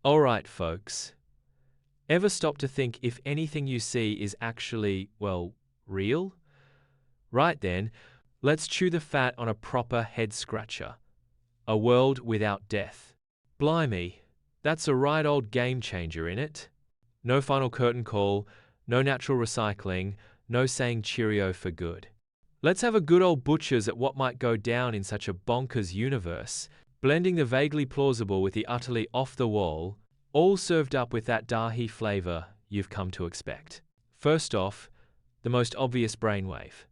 Alright, folks. Ever stop to think if anything you see is actually, well, real? Right then, let's chew the fat on a proper head-scratcher. A world without death. Blimey, that's a right old game-changer, innit? No final curtain call, no natural recycling, no saying cheerio for good. Let's have a good old butchers at what might go down in such a bonkers universe, blending the vaguely plausible with the utterly off-the-wall, all served up with that dahi flavor you've come to expect. First off, the most obvious brainwave.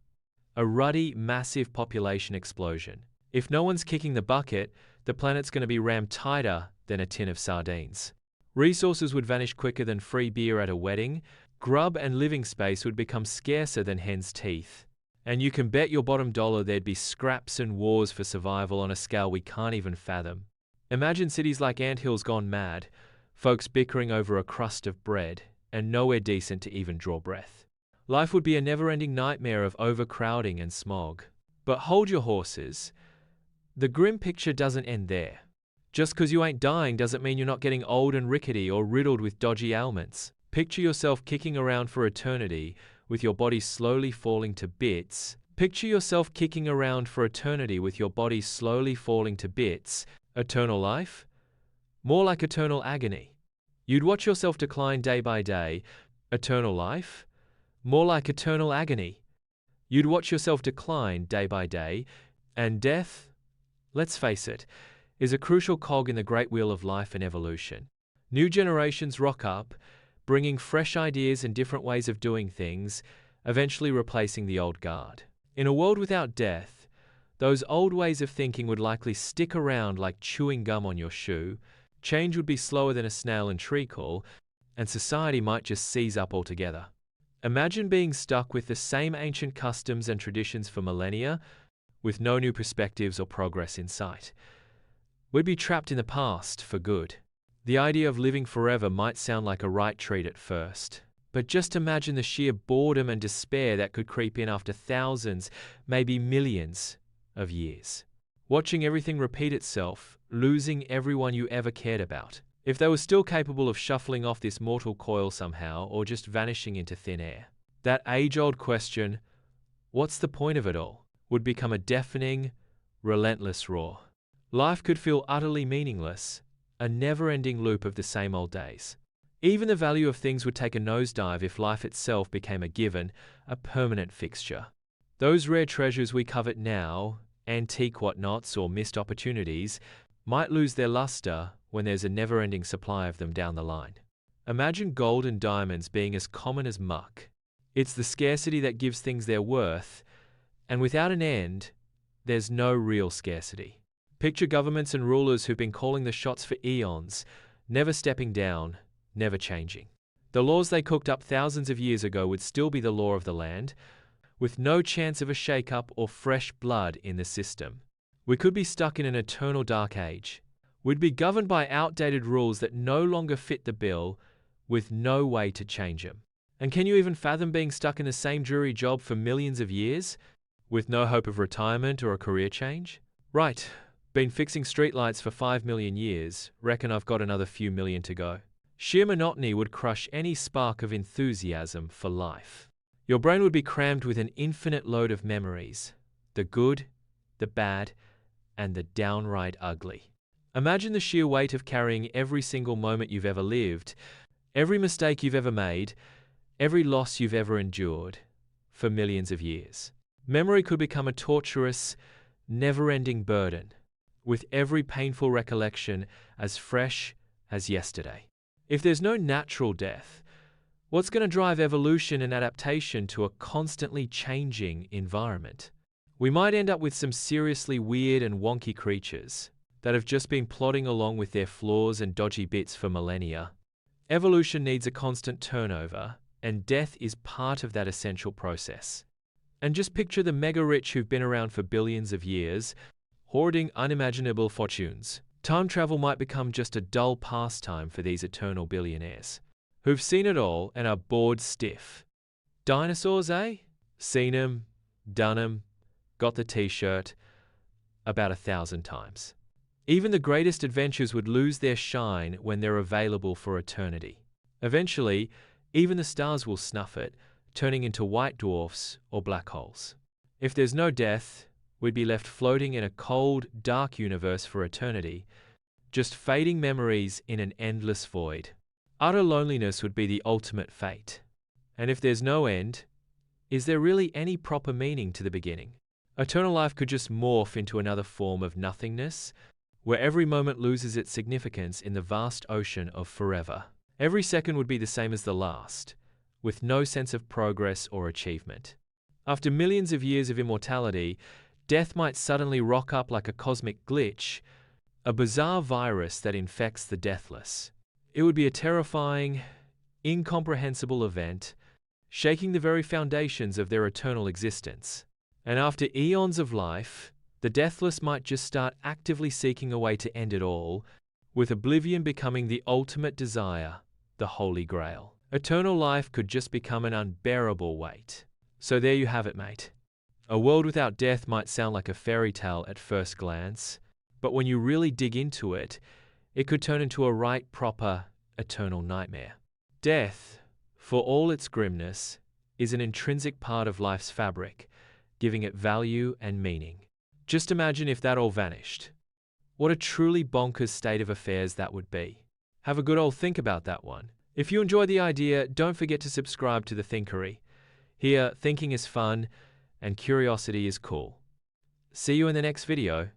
A ruddy, massive population explosion. If no one's kicking the bucket, the planet's going to be rammed tighter than a tin of sardines. Resources would vanish quicker than free beer at a wedding, grub and living space would become scarcer than hen's teeth. And you can bet your bottom dollar there'd be scraps and wars for survival on a scale we can't even fathom. Imagine cities like anthills gone mad, folks bickering over a crust of bread, and nowhere decent to even draw breath. Life would be a never-ending nightmare of overcrowding and smog. But hold your horses. The grim picture doesn't end there. Just because you ain't dying doesn't mean you're not getting old and rickety or riddled with dodgy ailments. Picture yourself kicking around for eternity, with your body slowly falling to bits. Picture yourself kicking around for eternity with your body slowly falling to bits. Eternal life? More like eternal agony. You'd watch yourself decline day by day. Eternal life? More like eternal agony. You'd watch yourself decline day by day. And death, let's face it, is a crucial cog in the great wheel of life and evolution. New generations rock up, bringing fresh ideas and different ways of doing things, eventually replacing the old guard. In a world without death, those old ways of thinking would likely stick around like chewing gum on your shoe, change would be slower than a snail and treacle, and society might just seize up altogether. Imagine being stuck with the same ancient customs and traditions for millennia, with no new perspectives or progress in sight. We'd be trapped in the past for good. The idea of living forever might sound like a right treat at first, but just imagine the sheer boredom and despair that could creep in after thousands, maybe millions of years. Watching everything repeat itself, losing everyone you ever cared about. If they were still capable of shuffling off this mortal coil somehow, or just vanishing into thin air. That age-old question, what's the point of it all, would become a deafening, relentless roar. Life could feel utterly meaningless, a never-ending loop of the same old days. Even the value of things would take a nosedive if life itself became a given, a permanent fixture. Those rare treasures we covet now, antique whatnots or missed opportunities, might lose their luster when there's a never-ending supply of them down the line. Imagine gold and diamonds being as common as muck. It's the scarcity that gives things their worth, and without an end, there's no real scarcity. Picture governments and rulers who've been calling the shots for eons, never stepping down, never changing. The laws they cooked up thousands of years ago would still be the law of the land, with no chance of a shake-up or fresh blood in the system. We could be stuck in an eternal dark age. We'd be governed by outdated rules that no longer fit the bill, with no way to change them. And can you even fathom being stuck in the same dreary job for millions of years, with no hope of retirement or a career change? Right. Been fixing streetlights for 5 million years, reckon I've got another few million to go. Sheer monotony would crush any spark of enthusiasm for life. Your brain would be crammed with an infinite load of memories, the good, the bad, and the downright ugly. Imagine the sheer weight of carrying every single moment you've ever lived, every mistake you've ever made, every loss you've ever endured, for millions of years. Memory could become a torturous, never-ending burden, with every painful recollection as fresh as yesterday. If there's no natural death, what's going to drive evolution and adaptation to a constantly changing environment? We might end up with some seriously weird and wonky creatures that have just been plodding along with their flaws and dodgy bits for millennia. Evolution needs a constant turnover, and death is part of that essential process. And just picture the mega-rich who've been around for billions of years, hoarding unimaginable fortunes. Time travel might become just a dull pastime for these eternal billionaires, who've seen it all and are bored stiff. Dinosaurs, eh? Seen 'em, done 'em, got the t-shirt about 1,000 times. Even the greatest adventures would lose their shine when they're available for eternity. Eventually, even the stars will snuff it, turning into white dwarfs or black holes. If there's no death, we'd be left floating in a cold, dark universe for eternity, just fading memories in an endless void. Utter loneliness would be the ultimate fate. And if there's no end, is there really any proper meaning to the beginning? Eternal life could just morph into another form of nothingness, where every moment loses its significance in the vast ocean of forever. Every second would be the same as the last, with no sense of progress or achievement. After millions of years of immortality, death might suddenly rock up like a cosmic glitch, a bizarre virus that infects the deathless. It would be a terrifying, incomprehensible event, shaking the very foundations of their eternal existence. And after eons of life, the deathless might just start actively seeking a way to end it all, with oblivion becoming the ultimate desire, the Holy Grail. Eternal life could just become an unbearable weight. So there you have it, mate. A world without death might sound like a fairy tale at first glance, but when you really dig into it, it could turn into a right proper, eternal nightmare. Death, for all its grimness, is an intrinsic part of life's fabric, giving it value and meaning. Just imagine if that all vanished. What a truly bonkers state of affairs that would be. Have a good old think about that one. If you enjoy the idea, don't forget to subscribe to the Thinkery. Here, thinking is fun and curiosity is cool. See you in the next video.